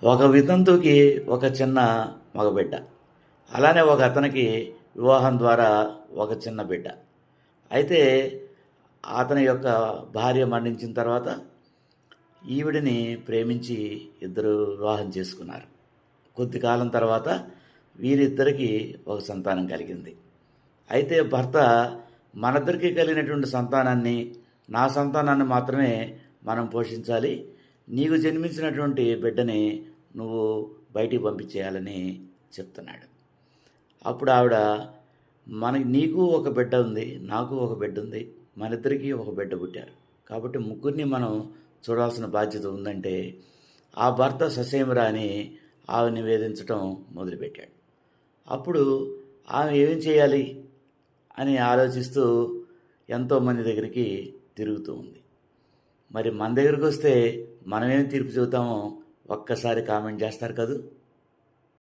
ఒక వితంతువుకి ఒక చిన్న మగబిడ్డ. అలానే ఒక అతనికి వివాహం ద్వారా ఒక చిన్న బిడ్డ. అయితే అతని యొక్క భార్య మరణించిన తర్వాత ఈవిడిని ప్రేమించి ఇద్దరు వివాహం చేసుకున్నారు. కొద్ది కాలం తర్వాత వీరిద్దరికీ ఒక సంతానం కలిగింది. అయితే భర్త మనిద్దరికీ కలిగినటువంటి సంతానాన్ని, నా సంతానాన్ని మాత్రమే మనం పోషించాలి, నీకు జన్మించినటువంటి బిడ్డని నువ్వు బయటికి పంపించేయాలని చెప్తున్నాడు. అప్పుడు ఆవిడ, నీకు ఒక బిడ్డ ఉంది, నాకు ఒక బిడ్డ ఉంది, మనిద్దరికీ ఒక బిడ్డ పుట్టారు, కాబట్టి ముగ్గురిని మనం చూడాల్సిన బాధ్యత ఉందంటే ఆ భర్త ససేమిరా అని ఆమె నివేదించడం మొదలుపెట్టాడు. అప్పుడు ఆమె ఏం చేయాలి అని ఆలోచిస్తూ ఎంతోమంది దగ్గరికి తిరుగుతూ ఉంది. మరి మన దగ్గరికి వస్తే మనమేం తీర్పు చెబుతామో ఒక్కసారి కామెంట్ చేస్తారు కదూ.